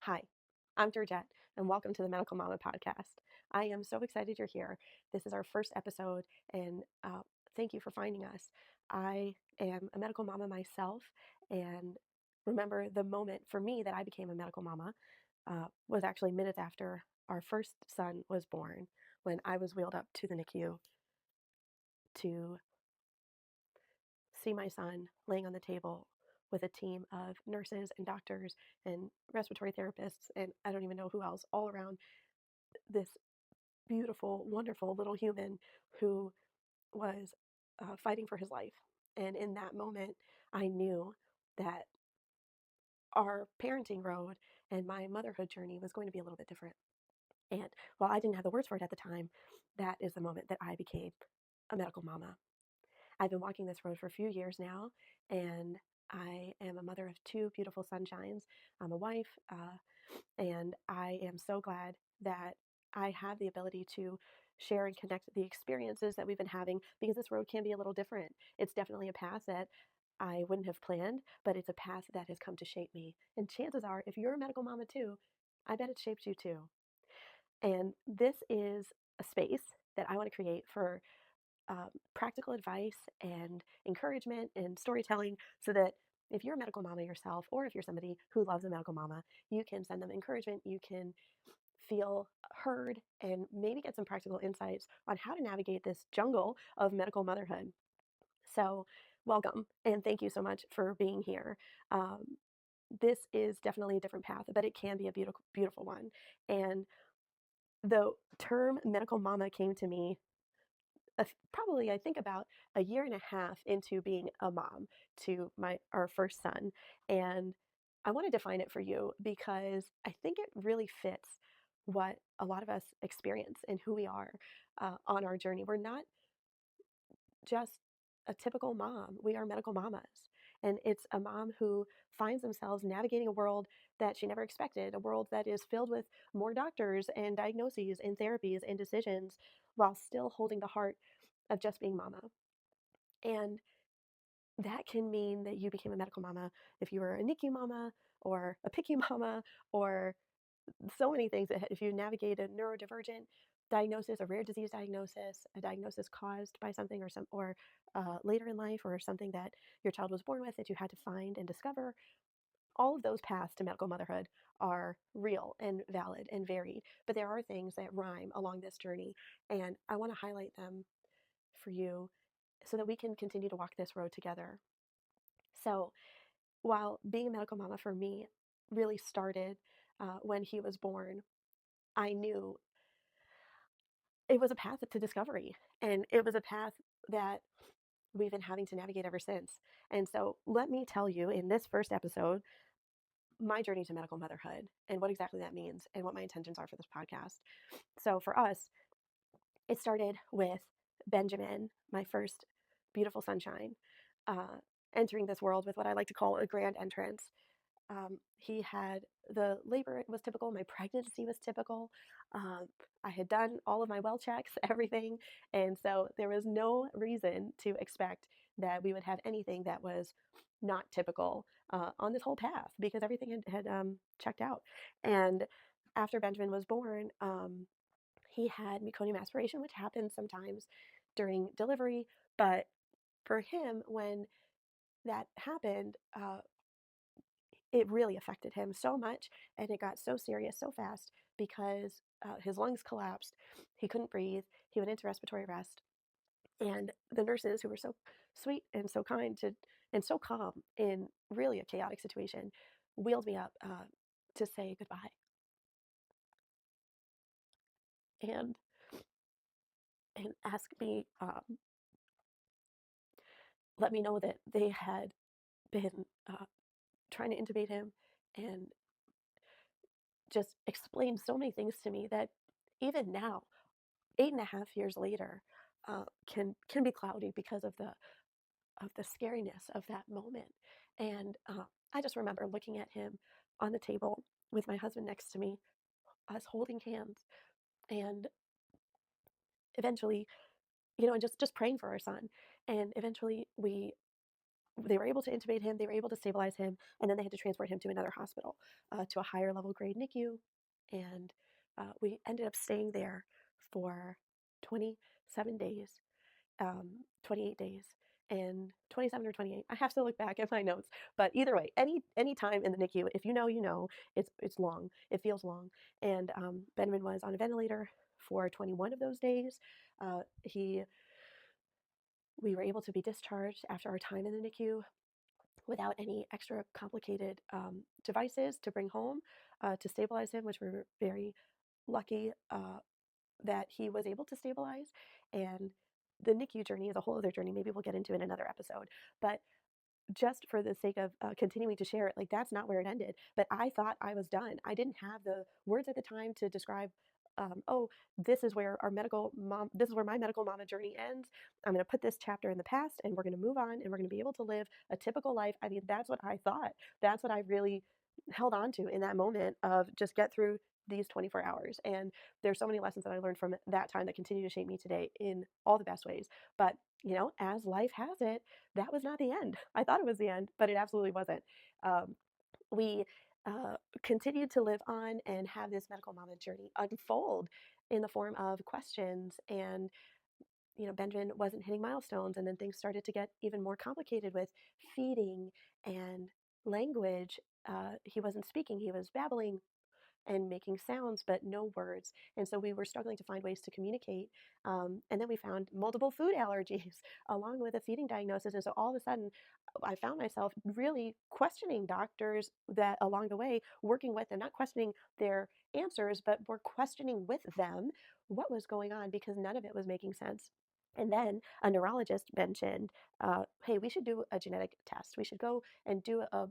Hi, I'm Georgette, and welcome to the Medical Mama podcast. I am so excited you're here. This is our first episode, and thank you for finding us. I am a medical mama myself, and remember the moment for me that I became a medical mama was actually minutes after our first son was born when I was wheeled up to the NICU to see my son laying on the table with a team of nurses and doctors and respiratory therapists, and I don't even know who else, all around this beautiful, wonderful little human who was fighting for his life. And in that moment, I knew that our parenting road and my motherhood journey was going to be a little bit different. And while I didn't have the words for it at the time, that is the moment that I became a medical mama. I've been walking this road for a few years now, and I am a mother of two beautiful sunshines. I'm a wife, and I am so glad that I have the ability to share and connect the experiences that we've been having because this road can be a little different. It's definitely a path that I wouldn't have planned, but it's a path that has come to shape me. And chances are, if you're a medical mama too, I bet it shaped you too. And this is a space that I want to create for practical advice and encouragement and storytelling so that if you're a medical mama yourself, or if you're somebody who loves a medical mama, you can send them encouragement, you can feel heard, and maybe get some practical insights on how to navigate this jungle of medical motherhood. So, welcome, and thank you so much for being here. Um, this is definitely a different path, but it can be a beautiful, beautiful one. And the term medical mama came to me probably I think about a year and a half into being a mom to our first son, and I want to define it for you because I think it really fits what a lot of us experience and who we are on our journey. We're not just a typical mom. We are medical mamas. And it's a mom who finds themselves navigating a world that she never expected, a world that is filled with more doctors and diagnoses and therapies and decisions while still holding the heart of just being mama. And that can mean that you became a medical mama if you were a NICU mama or a PICU mama or so many things. If you navigate a neurodivergent diagnosis, a rare disease diagnosis, a diagnosis caused by something or later in life, or something that your child was born with that you had to find and discover, all of those paths to medical motherhood are real and valid and varied. But there are things that rhyme along this journey, and I want to highlight them for you so that we can continue to walk this road together. So, while being a medical mama for me really started when he was born, I knew it was a path to discovery, and it was a path that we've been having to navigate ever since. And so, let me tell you in this first episode my journey to medical motherhood and what exactly that means and what my intentions are for this podcast. So, for us, it started with Benjamin, my first beautiful sunshine, entering this world with what I like to call a grand entrance. He had the labor was typical, my pregnancy was typical. Um, I had done all of my well checks, everything. And so there was no reason to expect that we would have anything that was not typical on this whole path because everything had checked out. And after Benjamin was born, he had meconium aspiration, which happens sometimes during delivery. But for him, when that happened, it really affected him so much, and it got so serious so fast because his lungs collapsed. He couldn't breathe. He went into respiratory arrest. And the nurses, who were so sweet and so kind and so calm in really a chaotic situation, wheeled me up to say goodbye and ask me, let me know that they had been trying to intubate him, and just explained so many things to me that even now, 8.5 years later, can be cloudy because of the scariness of that moment. And I just remember looking at him on the table with my husband next to me, us holding hands, and eventually, and just praying for our son. And eventually, we they were able to intubate him, they were able to stabilize him, and then they had to transport him to another hospital, to a higher level grade NICU. And we ended up staying there for 27 days, 28 days, and 27 or 28. I have to look back at my notes, but either way, any time in the NICU, if you know, you know, it's long. It feels long. And Benjamin was on a ventilator for 21 of those days. He We were able to be discharged after our time in the NICU without any extra complicated devices to bring home to stabilize him, which we were very lucky that he was able to stabilize. And the NICU journey is a whole other journey. Maybe we'll get into in another episode. But just for the sake of continuing to share it, like that's not where it ended. But I thought I was done. I didn't have the words at the time to describe. Oh, this is where this is where my medical mama journey ends. I'm going to put this chapter in the past and we're going to move on and we're going to be able to live a typical life. I mean, that's what I thought. That's what I really held on to in that moment of just get through these 24 hours. And there's so many lessons that I learned from that time that continue to shape me today in all the best ways. But, as life has it, that was not the end. I thought it was the end, but it absolutely wasn't. We continued to live on and have this medical mama journey unfold in the form of questions. And, Benjamin wasn't hitting milestones. And then things started to get even more complicated with feeding and language. He wasn't speaking, he was babbling and making sounds, but no words. And so we were struggling to find ways to communicate. And then we found multiple food allergies along with a feeding diagnosis. And so all of a sudden, I found myself really questioning doctors that along the way, working with them, not questioning their answers, but we're questioning with them what was going on because none of it was making sense. And then a neurologist mentioned, hey, we should do a genetic test. We should go and do a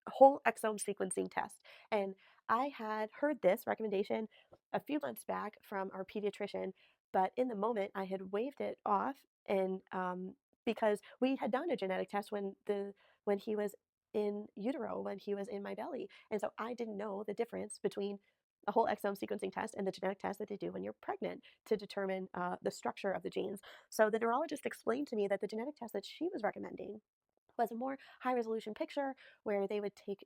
whole exome sequencing test. And I had heard this recommendation a few months back from our pediatrician, but in the moment I had waved it off, and because we had done a genetic test when he was in utero, when he was in my belly, and so I didn't know the difference between a whole exome sequencing test and the genetic test that they do when you're pregnant to determine the structure of the genes. So the neurologist explained to me that the genetic test that she was recommending was a more high resolution picture where they would take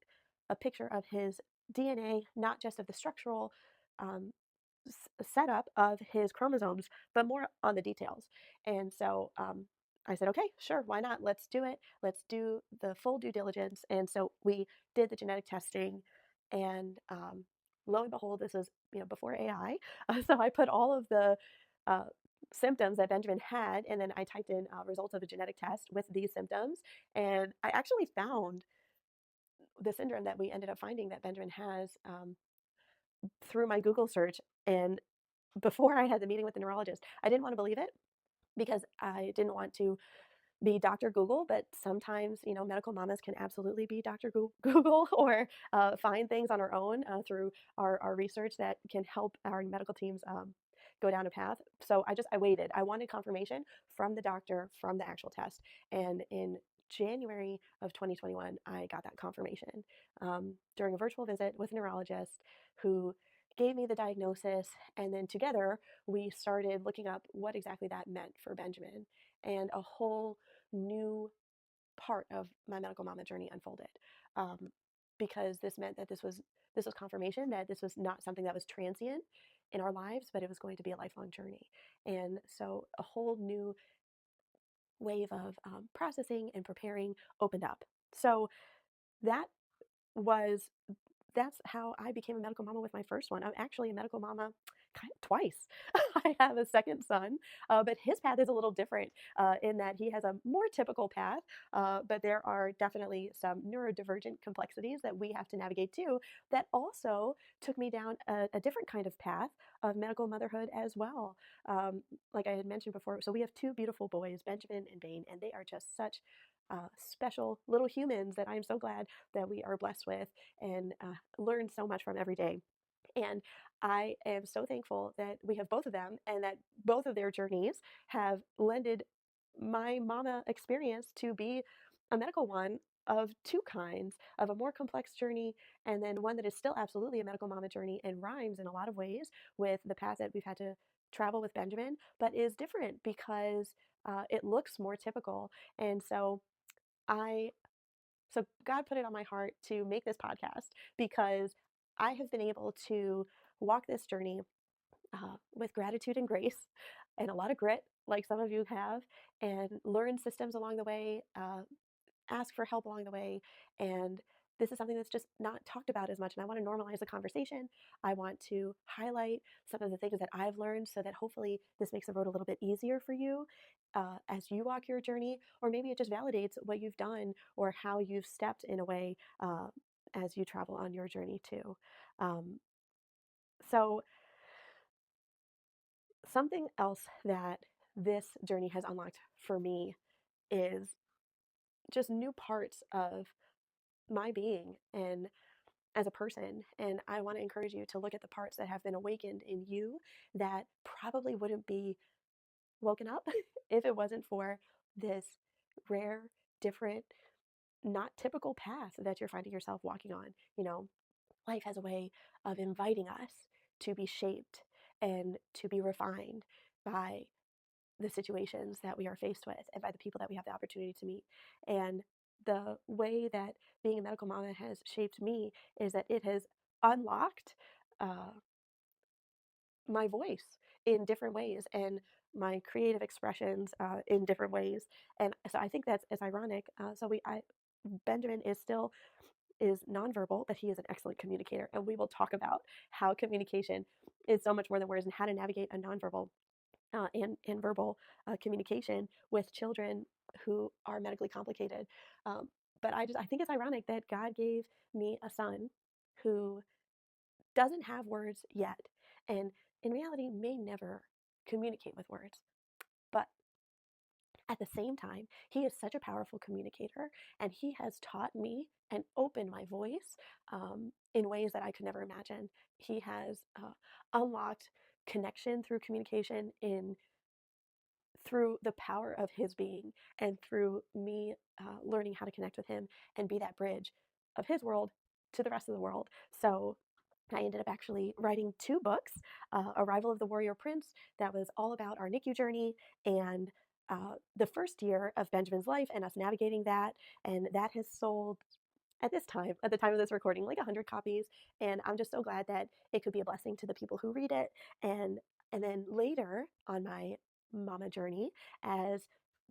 a picture of his DNA, not just of the structural um, setup of his chromosomes, but more on the details. And so I said, okay, sure, why not? Let's do it. Let's do the full due diligence. And so we did the genetic testing, and lo and behold, this was before AI. So I put all of the uh, symptoms that Benjamin had, and then I typed in results of a genetic test with these symptoms, and I actually found the syndrome that we ended up finding that Benjamin has through my Google search. And before I had the meeting with the neurologist, I didn't want to believe it because I didn't want to be Dr. Google, but sometimes, medical mamas can absolutely be Dr. Google or find things on our own through our research that can help our medical teams go down a path. So I waited. I wanted confirmation from the doctor from the actual test. And in January of 2021, I got that confirmation during a virtual visit with a neurologist who gave me the diagnosis. And then together we started looking up what exactly that meant for Benjamin. And a whole new part of my medical mama journey unfolded because this meant that this was confirmation that this was not something that was transient in our lives, but it was going to be a lifelong journey. And so a whole new wave of processing and preparing opened up. So that was that's how I became a medical mama with my first one. I'm actually a medical mama twice. I have a second son, but his path is a little different in that he has a more typical path, but there are definitely some neurodivergent complexities that we have to navigate too that also took me down a different kind of path of medical motherhood as well. Like I had mentioned before, so we have two beautiful boys, Benjamin and Bane, and they are just such special little humans that I'm so glad that we are blessed with and learn so much from every day. And I am so thankful that we have both of them and that both of their journeys have lended my mama experience to be a medical one of two kinds of a more complex journey and then one that is still absolutely a medical mama journey and rhymes in a lot of ways with the path that we've had to travel with Benjamin, but is different because it looks more typical. And so I so God put it on my heart to make this podcast because I have been able to walk this journey with gratitude and grace and a lot of grit, like some of you have, and learn systems along the way, ask for help along the way. And this is something that's just not talked about as much. And I want to normalize the conversation. I want to highlight some of the things that I've learned so that hopefully this makes the road a little bit easier for you as you walk your journey, or maybe it just validates what you've done or how you've stepped in a way as you travel on your journey too. Um, so, something else that this journey has unlocked for me is just new parts of my being and as a person. And I want to encourage you to look at the parts that have been awakened in you that probably wouldn't be woken up if it wasn't for this rare, different, not typical path that you're finding yourself walking on. You know, life has a way of inviting us to be shaped and to be refined by the situations that we are faced with and by the people that we have the opportunity to meet. And the way that being a medical mama has shaped me is that it has unlocked uh, my voice in different ways and my creative expressions in different ways. And so I think that's ironic. Benjamin is nonverbal, but he is an excellent communicator, and we will talk about how communication is so much more than words and how to navigate a nonverbal and verbal communication with children who are medically complicated. Um, but I think it's ironic that God gave me a son who doesn't have words yet, and in reality may never communicate with words. But at the same time, he is such a powerful communicator, and he has taught me and opened my voice in ways that I could never imagine. He has unlocked connection through communication in through the power of his being and through me learning how to connect with him and be that bridge of his world to the rest of the world. So I ended up actually writing two books, Arrival of the Warrior Prince, that was all about our NICU journey and the first year of Benjamin's life and us navigating that. And that has sold at the time of this recording, like 100 copies. And I'm just so glad that it could be a blessing to the people who read it. And then later on my mama journey, as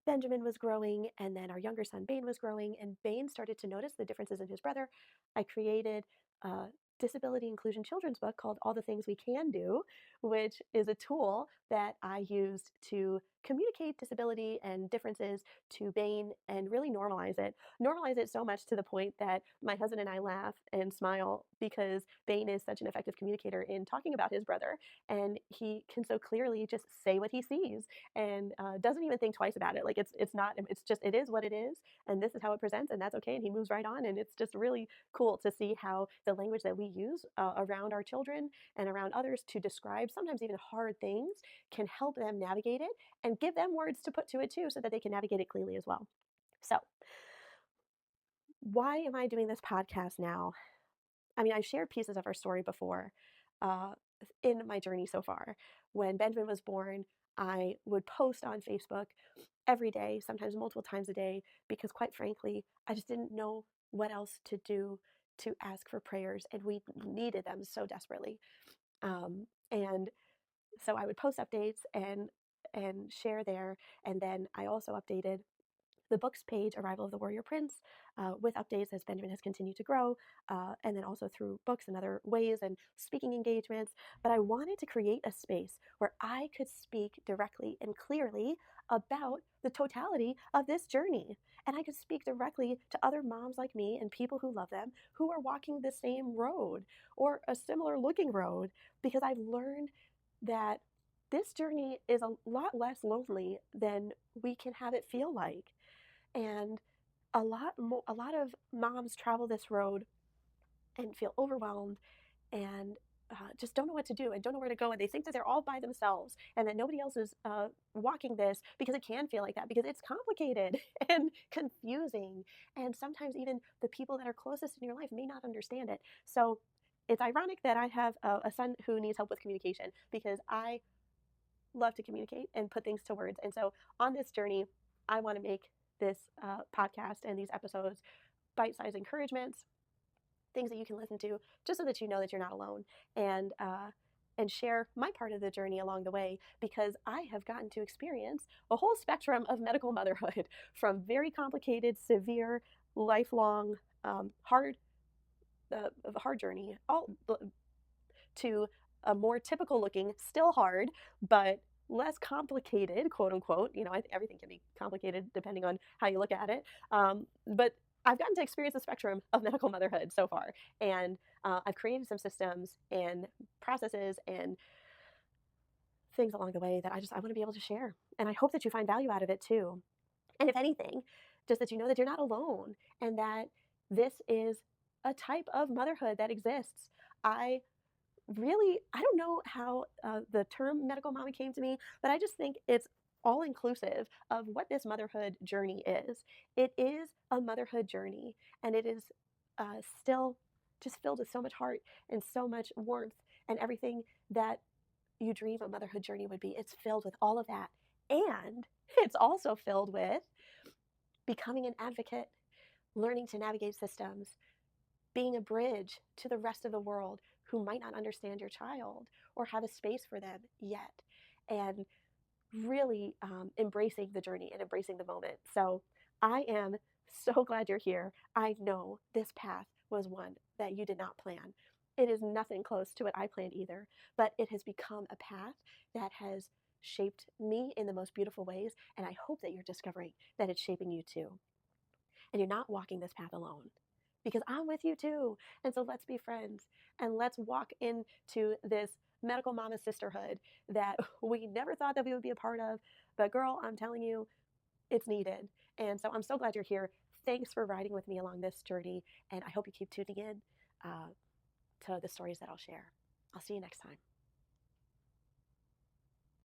Benjamin was growing, and then our younger son Bane was growing, and Bane started to notice the differences in his brother, I created a disability inclusion children's book called All the Things We Can Do, which is a tool that I used to communicate disability and differences to Bane and really normalize it. Normalize it so much to the point that my husband and I laugh and smile because Bane is such an effective communicator in talking about his brother, and he can so clearly just say what he sees and doesn't even think twice about it. Like it's not it's just it is what it is, and this is how it presents, and that's okay. And he moves right on, and it's just really cool to see how the language that we use around our children and around others to describe sometimes even hard things can help them navigate it and give them words to put to it too, so that they can navigate it clearly as well. So, why am I doing this podcast now? I mean, I've shared pieces of our story before uh, in my journey so far. When Benjamin was born, I would post on Facebook every day, sometimes multiple times a day, because quite frankly, I just didn't know what else to do to ask for prayers, and we needed them so desperately. And so I would post updates and share there, and then I also updated the books page, Arrival of the Warrior Prince, with updates as Benjamin has continued to grow, and then also through books and other ways and speaking engagements. But I wanted to create a space where I could speak directly and clearly about the totality of this journey. And I could speak directly to other moms like me and people who love them who are walking the same road or a similar looking road, because I've learned that this journey is a lot less lonely than we can have it feel like. And a lot of moms travel this road and feel overwhelmed and just don't know what to do and don't know where to go, and they think that they're all by themselves and that nobody else is walking this, because it can feel like that because it's complicated and confusing, and sometimes even the people that are closest in your life may not understand it. So it's ironic that I have a son who needs help with communication, because I love to communicate and put things to words. And so on this journey, I want to make this podcast and these episodes bite-sized encouragements, things that you can listen to, just so that you know that you're not alone, and share my part of the journey along the way, because I have gotten to experience a whole spectrum of medical motherhood, from very complicated, severe, lifelong, hard, hard journey, all to a more typical looking, still hard, but less complicated, quote unquote. Everything can be complicated depending on how you look at it. But I've gotten to experience the spectrum of medical motherhood so far. And I've created some systems and processes and things along the way that I want to be able to share. And I hope that you find value out of it too. And if anything, just that you know that you're not alone, and that this is a type of motherhood that exists. I don't know how the term medical mama came to me, but I just think it's all inclusive of what this motherhood journey is. It is a motherhood journey, and it is still just filled with so much heart and so much warmth, and everything that you dream a motherhood journey would be. It's filled with all of that. And it's also filled with becoming an advocate, learning to navigate systems, being a bridge to the rest of the world who might not understand your child or have a space for them yet, and really embracing the journey and embracing the moment. So I am so glad you're here. I know this path was one that you did not plan. It is nothing close to what I planned either, but it has become a path that has shaped me in the most beautiful ways, and I hope that you're discovering that it's shaping you too. And you're not walking this path alone, because I'm with you too. And so let's be friends, and let's walk into this medical mama sisterhood that we never thought that we would be a part of. But girl, I'm telling you, it's needed. And so I'm so glad you're here. Thanks for riding with me along this journey. And I hope you keep tuning in to the stories that I'll share. I'll see you next time.